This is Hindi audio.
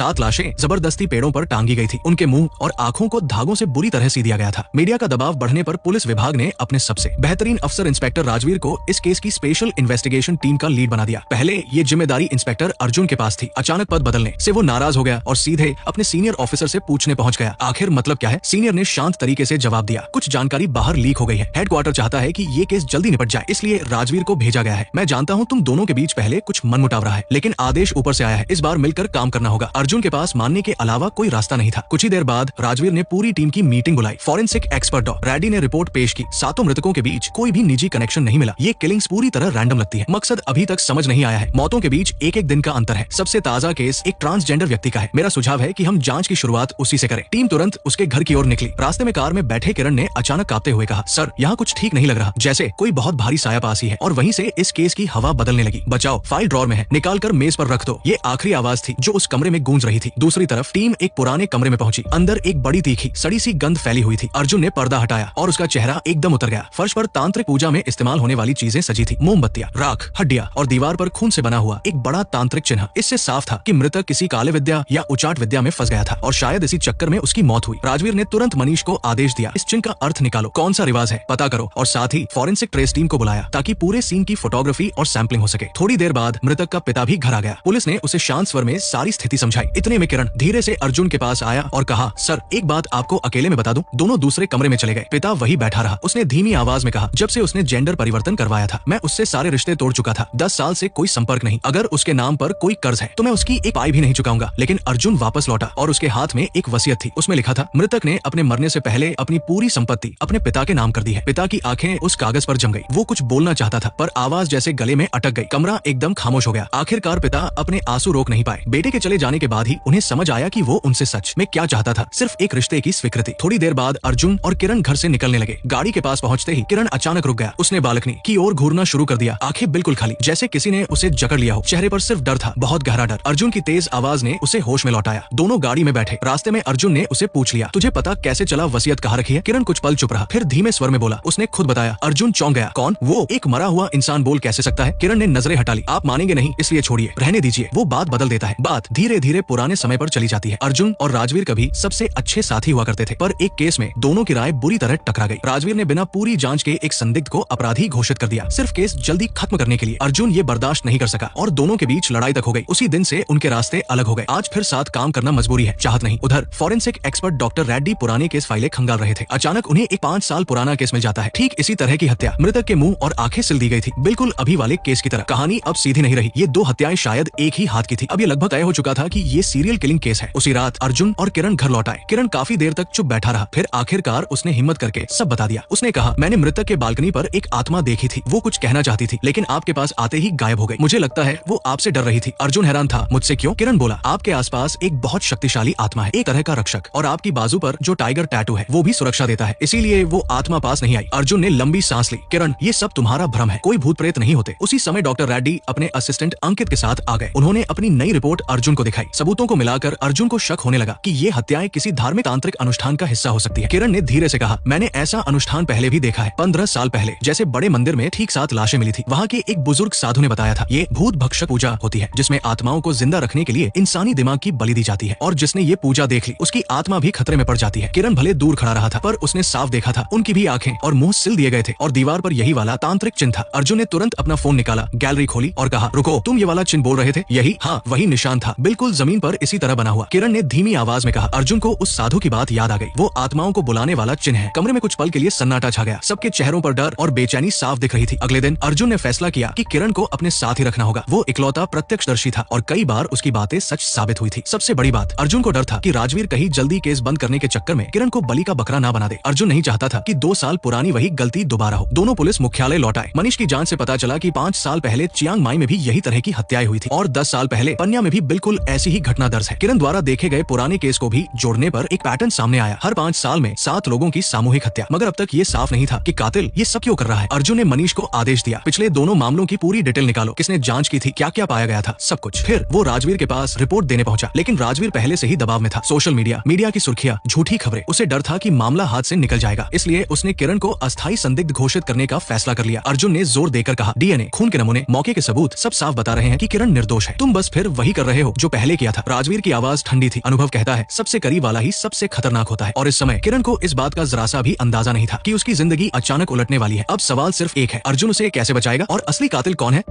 7 लाशें जबरदस्ती पेड़ों पर टांगी गई थी। उनके मुंह और आंखों को धागों से बुरी तरह सी दिया गया था। मीडिया का दबाव बढ़ने पर पुलिस विभाग ने अपने सबसे बेहतरीन अफसर इंस्पेक्टर राजवीर को इस केस की स्पेशल इन्वेस्टिगेशन टीम का लीड बना दिया। पहले ये जिम्मेदारी इंस्पेक्टर अर्जुन के पास थी। अचानक पद बदलने से वो नाराज हो गया और सीधे अपने सीनियर ऑफिसर से पूछने पहुंच गया, आखिर मतलब क्या है। सीनियर ने शांत तरीके से जवाब दिया, कुछ जानकारी बाहर लीक हो गई है। हेडक्वार्टर चाहता है कि ये केस जल्दी निपट जाए, इसलिए राजवीर को भेजा गया है। मैं जानता हूँ तुम दोनों के बीच पहले कुछ मनमुटाव रहा है, लेकिन आदेश ऊपर से आया है, इस बार मिलकर काम करना होगा। अर्जुन के पास मानने के अलावा कोई रास्ता नहीं था। कुछ ही देर बाद राजवीर ने पूरी टीम की मीटिंग बुलाई। फॉरेंसिक एक्सपर्ट डॉ रेड्डी ने रिपोर्ट पेश की। 7 मृतकों के बीच कोई भी निजी कनेक्शन नहीं मिला। ये किलिंग्स पूरी तरह रैंडम लगती है। मकसद अभी तक समझ नहीं आया है। मौतों के बीच एक दिन का अंतर है। सबसे ताजा केस एक ट्रांसजेंडर व्यक्ति का है। मेरा सुझाव है कि हम जांच की शुरुआत उसी से करें। टीम तुरंत उसके घर की ओर निकली। रास्ते में कार में बैठे किरण ने अचानक कांपते हुए कहा, सर यहाँ कुछ ठीक नहीं लग रहा, जैसे कोई बहुत भारी साया पास ही है। और वहीं से इस केस की हवा बदलने लगी। बचाओ, फाइल ड्रॉर में है, निकाल कर मेज पर रख दो। ये आखिरी आवाज थी जो उस कमरे में गूंज रही थी। दूसरी तरफ टीम एक पुराने कमरे में पहुंची। अंदर एक बड़ी तीखी सड़ी सी गंध फैली हुई थी। अर्जुन ने पर्दा हटाया और उसका चेहरा एकदम उतर गया। फर्श पर तांत्रिक पूजा में इस्तेमाल होने वाली चीजें सजी थी। मोमबत्तियां, राख, हड्डियां और दीवार पर खून से बना हुआ एक बड़ा तांत्रिक चिन्ह। इससे साफ था कि मृतक किसी काले विद्या या उचाट विद्या में फंस गया था और शायद इसी चक्कर में उसकी मौत हुई। राजवीर ने तुरंत मनीष को आदेश दिया, इस चिन्ह का अर्थ निकालो, कौन सा रिवाज है पता करो, और साथ ही फॉरेंसिक ट्रेस टीम को बुलाया ताकि पूरे सीन की फोटोग्राफी और सैंपलिंग हो सके। थोड़ी देर बाद मृतक का पिता भी घर आ गया। पुलिस ने उसे शांत स्वर में सारी स्थिति समझाई। इतने में किरण धीरे से अर्जुन के पास आया और कहा, सर एक बात आपको अकेले में बता दूं। दोनों दूसरे कमरे में चले गए। पिता वही बैठा रहा। उसने धीमी आवाज में कहा, जब से उसने जेंडर परिवर्तन करवाया था मैं उससे सारे रिश्ते तोड़ चुका था। 10 साल से कोई संपर्क नहीं। अगर उसके नाम पर कोई कर्ज है तो मैं उसकी एक पाई भी नहीं चुकाऊंगा। लेकिन अर्जुन वापस लौटा और उसके हाथ में एक वसीयत थी। उसमें लिखा था, मृतक ने अपने मरने से पहले अपनी पूरी संपत्ति अपने पिता के नाम कर दी है। पिता की आंखें उस कागज पर जम गई। वो कुछ बोलना चाहता था पर आवाज जैसे गले में अटक गई। कमरा एकदम खामोश हो गया। आखिरकार पिता अपने आंसू रोक नहीं पाए। बेटे के चले जाने के बाद ही उन्हें समझ आया कि वो उनसे सच में क्या चाहता था, सिर्फ एक रिश्ते की स्वीकृति। थोड़ी देर बाद अर्जुन और किरण घर से निकलने लगे। गाड़ी के पास पहुंचते ही किरण अचानक रुक गया। उसने बालकनी की ओर घूरना शुरू कर दिया। आंखें बिल्कुल खाली, जैसे किसी ने उसे जकड़ लिया हो। चेहरे पर सिर्फ डर था, बहुत गहरा डर। अर्जुन की तेज आवाज ने उसे होश में लौटाया। दोनों गाड़ी में बैठे। रास्ते में अर्जुन ने उसे पूछ लिया, तुझे पता कैसे चला वसीयत कहाँ रखी है? किरण कुछ पल चुप रहा, फिर धीमे स्वर में बोला, उसने खुद बताया। अर्जुन चौंक गया, कौन? वो एक मरा हुआ इंसान बोल कैसे सकता है? किरण ने नजरें हटा ली। आप मानेंगे नहीं, इसलिए छोड़िए, रहने दीजिए, वो बात बदल देता है। बात धीरे धीरे पुराने समय पर चली जाती है। अर्जुन और राजवीर कभी सबसे अच्छे साथी हुआ करते थे, पर एक केस में दोनों की राय बुरी तरह टकरा गई। राजवीर ने बिना पूरी जांच के एक संदिग्ध को अपराधी घोषित कर दिया, सिर्फ केस जल्दी खत्म करने के लिए। अर्जुन ये बर्दाश्त नहीं कर सका और दोनों के बीच लड़ाई तक हो गई। उसी दिन से उनके रास्ते अलग हो गए। आज फिर साथ काम करना मजबूरी है, चाहत नहीं। उधर फॉरेंसिक एक्सपर्ट डॉक्टर रेड्डी पुराने केस फाइलें खंगाल रहे थे। अचानक उन्हें एक 5 साल पुराना केस मिल जाता है। ठीक इसी तरह की हत्या। मृतक के मुंह और आंखें सिल दी गई थी, बिल्कुल अभी वाले केस की तरह। कहानी अब सीधी नहीं रही। ये 2 हत्याएं शायद एक ही हाथ की थी। अब ये लगभग तय हो चुका था कि ये सीरियल किलिंग केस है। उसी रात अर्जुन और किरण घर लौट आए। किरण काफी देर तक चुप बैठा रहा, फिर आखिरकार उसने हिम्मत करके सब बता दिया। उसने कहा, मैंने मृतक के बालकनी पर एक आत्मा देखी थी। वो कुछ कहना चाहती थी, लेकिन आपके पास आते ही गायब हो गई। मुझे लगता है वो आपसे डर रही थी। अर्जुन हैरान था, मुझसे क्यों? किरण बोला, आपके आसपास एक बहुत शक्तिशाली आत्मा है, एक तरह का रक्षक, और आपकी बाजू पर जो टाइगर टैटू है वो भी सुरक्षा देता है, इसीलिए वो आत्मा पास नहीं आई। अर्जुन ने लंबी सांस ली। किरण, ये सब तुम्हारा भ्रम है, कोई भूत प्रेत नहीं होते। उसी समय डॉक्टर रेड्डी अपने असिस्टेंट अंकित के साथ आ गए। उन्होंने अपनी नई रिपोर्ट अर्जुन को दिखाई। सबूतों को मिलाकर अर्जुन को शक होने लगा कि ये हत्याएं किसी धार्मिक तांत्रिक अनुष्ठान का हिस्सा हो सकती है। किरण ने धीरे से कहा, मैंने ऐसा अनुष्ठान पहले भी देखा है, 15 साल पहले, जैसे बड़े मंदिर में ठीक 7 लाशें मिली थी। वहाँ के एक बुजुर्ग साधु ने बताया था, ये भूत भक्षक पूजा होती है, जिसमें आत्माओं को जिंदा रखने के लिए इंसानी दिमाग की बलि दी जाती है, और जिसने ये पूजा देख ली उसकी आत्मा भी खतरे में पड़ जाती है। किरण भले दूर खड़ा रहा था, पर उसने साफ देखा था, उनकी भी आंखें और मुंह सिल दिए गए थे और दीवार पर यही वाला तांत्रिक चिन्ह था। अर्जुन ने तुरंत अपना फोन निकाला, गैलरी खोली और कहा, रुको, तुम ये वाला चिन्ह बोल रहे थे? यही? हाँ, वही निशान था, बिल्कुल जमीन पर इसी तरह बना हुआ। किरण ने धीमी आवाज में कहा। अर्जुन को उस साधु की बात याद आ गई। वो आत्माओं को बुलाने वाला चिन्ह है। कमरे में कुछ पल के लिए सन्नाटा छा गया। सबके चेहरों पर डर और बेचैनी साफ दिख रही थी। अगले दिन अर्जुन ने फैसला किया कि किरण को अपने साथ ही रखना होगा। वो इकलौता प्रत्यक्षदर्शी था और कई बार उसकी बातें सच साबित हुई थी। सबसे बड़ी बात, अर्जुन को डर था कि राजवीर कहीं जल्दी केस बंद करने के चक्कर में किरण को बलि का बकरा ना बना दे। अर्जुन नहीं चाहता था कि 2 साल पुरानी वही गलती दोबारा हो। दोनों पुलिस मुख्यालय लौट आए। मनीष की जांच से पता चला कि 5 साल पहले चियांग माई में भी यही तरह की हत्याएं हुई थी और 10 साल पहले पन्या में भी बिल्कुल ऐसी ही घटना दर्ज है। किरण द्वारा देखे गए पुराने केस को भी जोड़ने पर एक पैटर्न सामने आया। हर 5 साल में 7 लोगों की सामूहिक हत्या, मगर अब तक ये साफ नहीं था कि कातिल ये सब क्यों कर रहा है। अर्जुन ने मनीष को आदेश दिया, पिछले दोनों मामलों की पूरी डिटेल निकालो, किसने जांच की थी, क्या क्या पाया गया था, सब कुछ। फिर वो राजवीर के पास रिपोर्ट देने पहुंचा, लेकिन राजवीर पहले से ही दबाव में था। सोशल मीडिया की सुर्खियां, झूठी खबरें, उसे डर था कि मामला हाथ से निकल जाएगा, इसलिए उसने किरण को अस्थायी संदिग्ध घोषित करने का फैसला कर लिया। अर्जुन ने जोर देकर कहा, डीएनए, खून के नमूने, मौके के सबूत सब साफ बता रहे हैं कि किरण निर्दोष है। तुम बस फिर वही कर रहे हो जो पहले किया दिया था। राजवीर की आवाज ठंडी थी। अनुभव कहता है सबसे करीब वाला ही सबसे खतरनाक होता है। और इस समय किरण को इस बात का जरा सा भी अंदाजा नहीं था कि उसकी जिंदगी अचानक उलटने वाली है। अब सवाल सिर्फ एक है, अर्जुन उसे कैसे बचाएगा और असली कातिल कौन है।